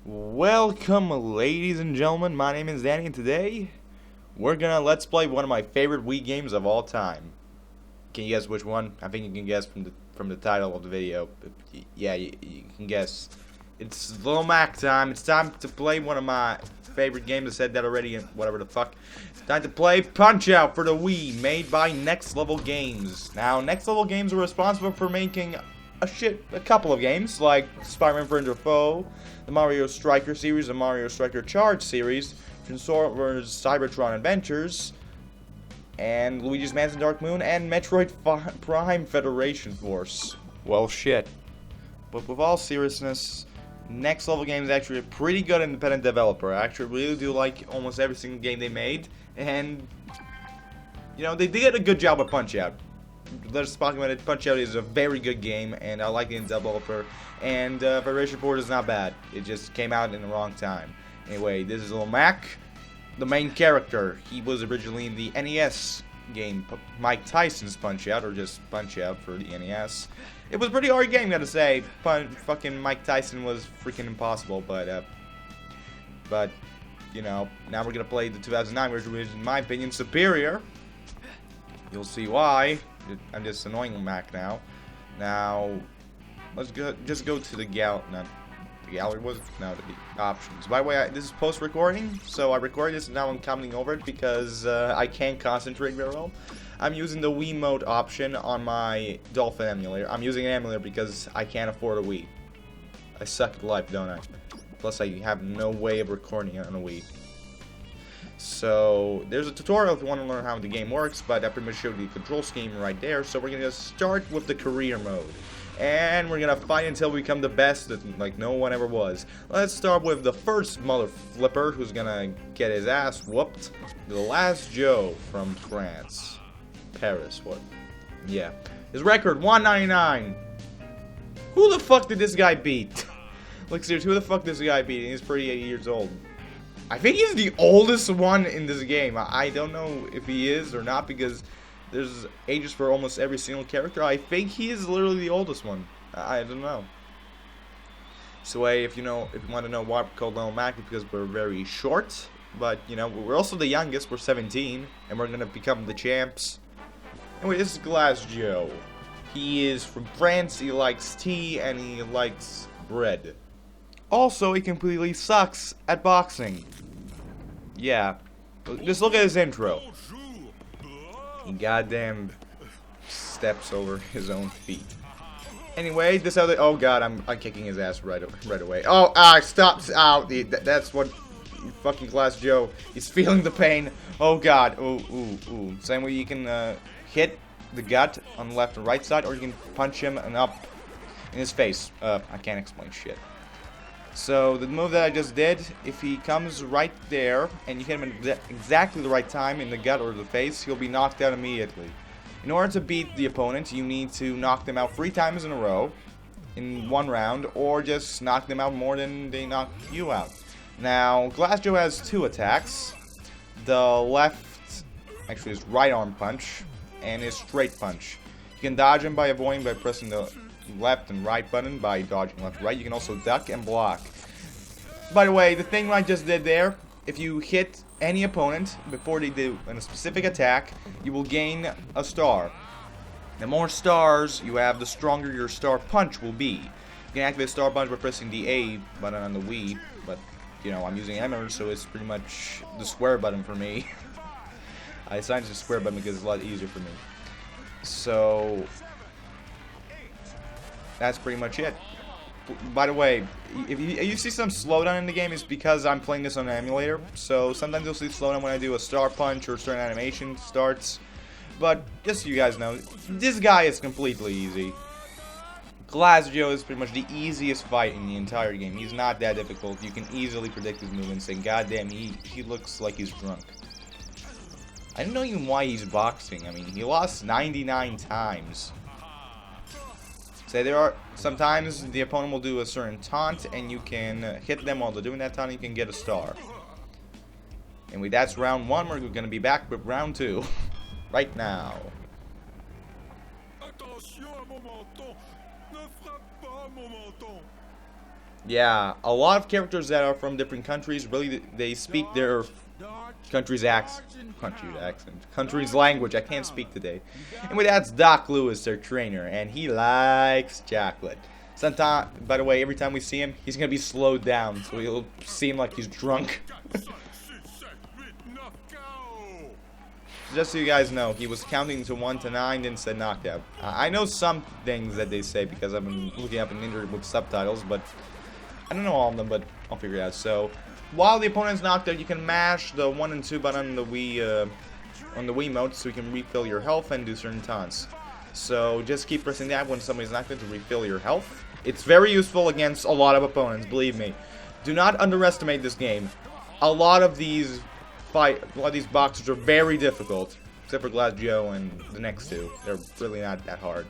Welcome, ladies and gentlemen. My name is Danny, and today we're gonna let's play one of my favorite Wii games of all time. Can you guess which one? I think you can guess from the title of the video. Yeah, you can guess. It's Little Mac time. It's time to play one of my favorite games. I said that already, and whatever the fuck. It's time to play Punch Out for the Wii, made by Next Level Games. Now, Next Level Games were responsible for making a couple of games like Spider-Man Friends or Foe, the Mario Striker series, the Mario Striker Charge series, Transformers Cybertron Adventures, and Luigi's Mansion Dark Moon, and Metroid Prime Federation Force. Well, shit. But with all seriousness, Next Level Games is actually a pretty good independent developer. I actually really do like almost every single game they made, and you know, they did a good job with Punch Out. Let's talk about it. Punch Out is a very good game, and I like the developer. And Federation Force is not bad. It just came out in the wrong time. Anyway, this is Little Mac, the main character. He was originally in the NES game, Mike Tyson's Punch Out, or just Punch Out for the NES. It was a pretty hard game, gotta say. Fucking Mike Tyson was freaking impossible, but you know, now we're gonna play the 2009 version, which is, in my opinion, superior. You'll see why. I'm just annoying Mac now. Now, let's just go to the not the gallery, was it? No, the options. By the way, this is post-recording, so I recorded this and now I'm commenting over it because I can't concentrate very well. I'm using the Wii mode option on my Dolphin emulator. I'm using an emulator because I can't afford a Wii. I suck at life, don't I? Plus, I have no way of recording it on a Wii. So, there's a tutorial if you want to learn how the game works, but I pretty much showed you the control scheme right there. So we're going to start with the career mode. And we're going to fight until we become the best that like no one ever was. Let's start with the first mother flipper who's going to get his ass whooped. The last Joe from France. Paris, what? Yeah. His record, 199. Who the fuck did this guy beat? Look, seriously, who the fuck did this guy beat? He's 38 years old. I think he's the oldest one in this game. I don't know if he is or not because there's ages for almost every single character. I think he is literally the oldest one. I don't know. So if you want to know why we're called Little Mac, because we're very short. But you know, we're also the youngest. We're 17, and we're gonna become the champs. Anyway, this is Glass Joe. He is from France. He likes tea and he likes bread. Also, he completely sucks at boxing. Yeah. Just look at his intro. He goddamn steps over his own feet. Anyway, this other... Oh god, I'm kicking his ass right away. Oh, stop. Ow. That's what... Fucking Glass Joe. He's feeling the pain. Oh god. Ooh. Same way you can hit the gut on the left and right side, or you can punch him and up in his face. I can't explain shit. So, the move that I just did, if he comes right there, and you hit him at exactly the right time in the gut or the face, he'll be knocked out immediately. In order to beat the opponent, you need to knock them out 3 times in a row, in one round, or just knock them out more than they knock you out. Now, Glass Joe has 2 attacks. The left, actually his right arm punch, and his straight punch. You can dodge him by avoiding by pressing the left and right button by dodging left and right. You can also duck and block. By the way, the thing I just did there, if you hit any opponent before they do a specific attack, you will gain a star. The more stars you have, the stronger your star punch will be. You can activate star punch by pressing the A button on the Wii, but you know, I'm using emulator, so it's pretty much the square button for me. I assigned the square button because it's a lot easier for me. So that's pretty much it. By the way, if you see some slowdown in the game, it's because I'm playing this on an emulator. So sometimes you'll see slowdown when I do a star punch or certain animation starts. But just so you guys know, this guy is completely easy. Glass Joe is pretty much the easiest fight in the entire game. He's not that difficult. You can easily predict his movements, and goddamn, he looks like he's drunk. I don't know even why he's boxing. I mean, he lost 99 times. Say there are sometimes the opponent will do a certain taunt, and you can hit them while they're doing that taunt, and you can get a star. Anyway, that's round 1. We're gonna be back with round 2 right now. Yeah, a lot of characters that are from different countries, really, they speak their country's language. I can't speak today. Anyway, that's Doc Lewis, their trainer, and he likes chocolate. Sometimes, by the way, every time we see him, he's gonna be slowed down, so he'll seem like he's drunk. Just so you guys know, he was counting to 1 to 9, then said knocked out. I know some things that they say because I've been looking up in the internet with subtitles, but I don't know all of them, but I'll figure it out. So, while the opponent's knocked out, you can mash the 1 and 2 button on the Wiimote so you can refill your health and do certain taunts. So, just keep pressing that when somebody's knocked out to refill your health. It's very useful against a lot of opponents, believe me. Do not underestimate this game. A lot of these boxers are very difficult, except for Glass Joe and the next two. They're really not that hard.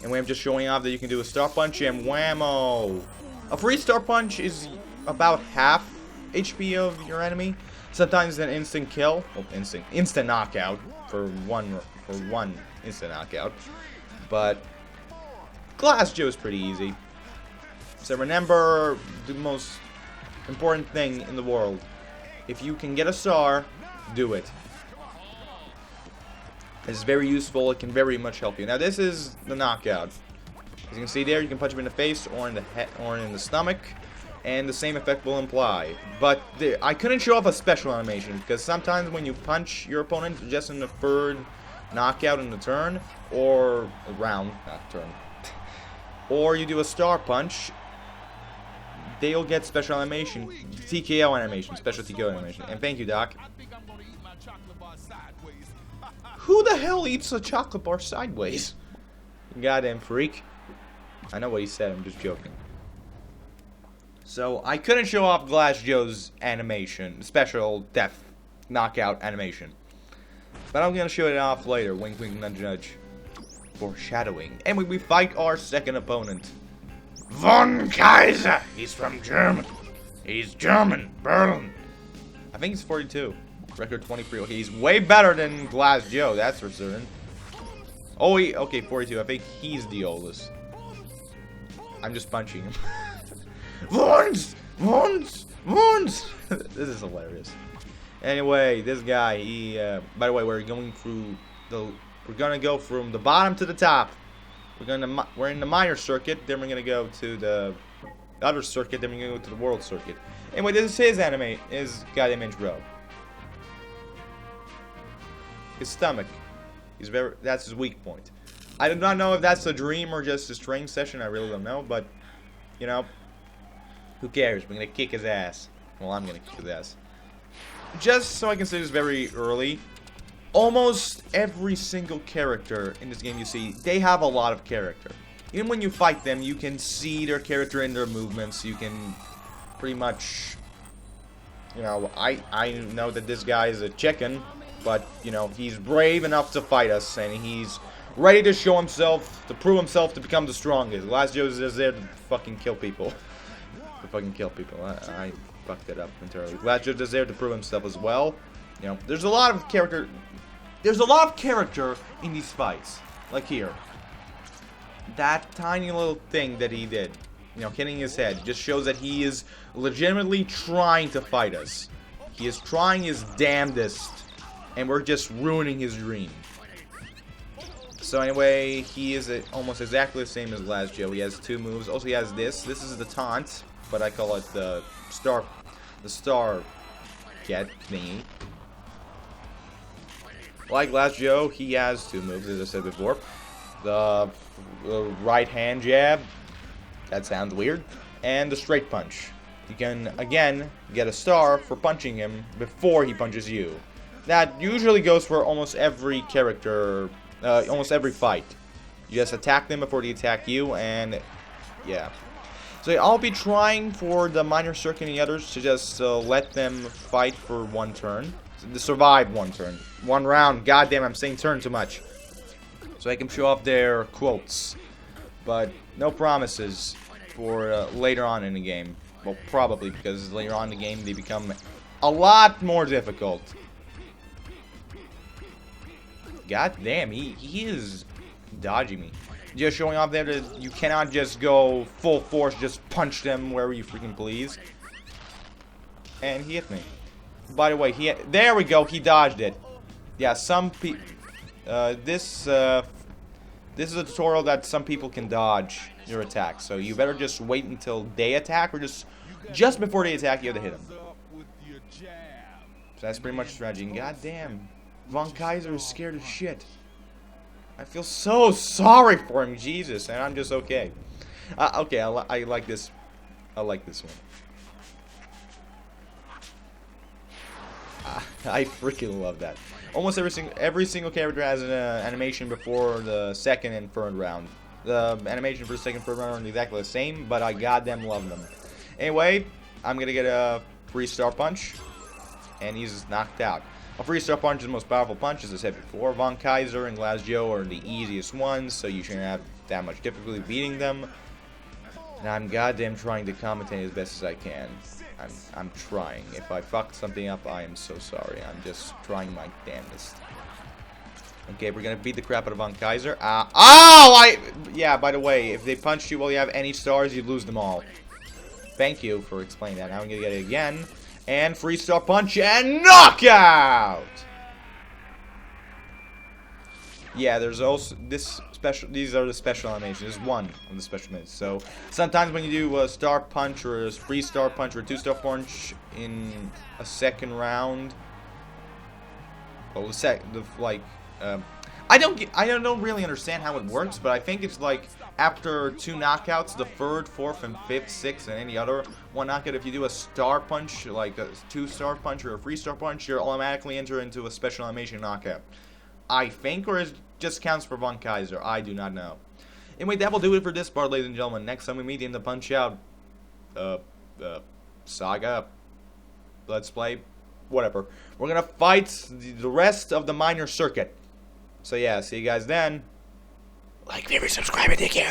And I'm just showing off that you can do a star punch and whammo. A free star punch is about half HP of your enemy. Sometimes an instant kill, well, instant knockout for one instant knockout. But Glass Joe is pretty easy. So remember the most important thing in the world. If you can get a star, do it. It's very useful. It can very much help you. Now this is the knockout. As you can see there, you can punch him in the face or in the head or in the stomach, and the same effect will apply. But I couldn't show off a special animation because sometimes when you punch your opponent just in the third knockout in the turn or round, not turn, or you do a star punch, they'll get special animation, TKO animation, special TKO animation. And thank you, Doc. Who the hell eats a chocolate bar sideways? Goddamn freak. I know what he said, I'm just joking. So, I couldn't show off Glass Joe's animation, special death knockout animation. But I'm gonna show it off later, wink wink nudge nudge. Foreshadowing. And we fight our second opponent. Von Kaiser! He's from Germany. He's German. Berlin. I think he's 42. Record 23. Okay, he's way better than Glass Joe, that's for certain. Oh, okay, 42. I think he's the oldest. I'm just punching him. Vons! This is hilarious. Anyway, this guy, by the way, we're gonna go from the bottom to the top. We're in the minor circuit, then we're gonna go to the other circuit, then we're gonna go to the world circuit. Anyway, this is his goddamn intro. His stomach. That's his weak point. I do not know if that's a dream or just his training session, I really don't know, but, you know, who cares? We're gonna kick his ass. Well, I'm gonna kick his ass. Just so I can say this very early, almost every single character in this game you see, they have a lot of character. Even when you fight them, you can see their character in their movements. You can pretty much, you know, I know that this guy is a chicken, but, you know, he's brave enough to fight us, and he's ready to show himself, to prove himself to become the strongest. Glass Joe is there to fucking kill people. I fucked it up entirely. Glass Joe is there to prove himself as well. You know, there's a lot of character. There's a lot of character in these fights. Like here. That tiny little thing that he did, you know, hitting his head, just shows that he is legitimately trying to fight us. He is trying his damnedest, and we're just ruining his dream. So anyway, he is almost exactly the same as Glass Joe. He has two moves. Also, he has this. This is the taunt, but I call it the star get thingy. Like Glass Joe, he has two moves, as I said before. The right hand jab, that sounds weird, and the straight punch. You can, again, get a star for punching him before he punches you. That usually goes for almost every character, almost every fight. You just attack them before they attack you, and yeah. So I'll be trying for the minor circuit and the others to just let them fight for one turn. To survive one turn. One round. Goddamn, I'm saying turn too much. So I can show off their quotes. But no promises for later on in the game. Well, probably, because later on in the game they become a lot more difficult. God damn, he is dodging me. Just showing off there that you cannot just go full force, just punch them wherever you freaking please. And he hit me. By the way, there we go, he dodged it. Yeah, some people... This is a tutorial that some people can dodge your attack. So you better just wait until they attack, or just before they attack, you have to hit them. So that's pretty much the strategy. And goddamn, Von Kaiser is scared as shit. I feel so sorry for him, Jesus, and I'm just okay. Okay, I like this. I like this one. I freaking love that. Almost every single character has an animation before the second and third round. The animation for the second and third round are exactly the same, but I goddamn love them. Anyway, I'm gonna get a 3-star punch, and he's knocked out. A 3-star punch is the most powerful punch, as I said before. Von Kaiser and Glass Joe are the easiest ones, so you shouldn't have that much difficulty beating them. And I'm goddamn trying to commentate as best as I can. I'm trying. If I fuck something up, I am so sorry. I'm just trying my damnedest. Okay, we're gonna beat the crap out of Von Kaiser. Yeah, by the way, if they punch you while you have any stars, you lose them all. Thank you for explaining that. Now I'm gonna get it again. And 3-star punch and knockout! Yeah, there's also these are the special animations. There's one of the special animations. So sometimes when you do a star punch or a 3-star punch or a 2-star punch in a second round, well, I don't really understand how it works, but I think it's like after 2 knockouts, the 3rd, 4th, and 5th, 6th, and any other one knockout, if you do a star punch, like a 2-star punch or a 3-star punch, you're automatically enter into a special animation knockout. I think, or it just counts for Von Kaiser. I do not know. Anyway, that will do it for this part, ladies and gentlemen. Next time we meet in the Punch-Out saga, let's play, whatever. We're gonna fight the rest of the minor circuit. So yeah, see you guys then. Like, favorite, subscribe, and take care.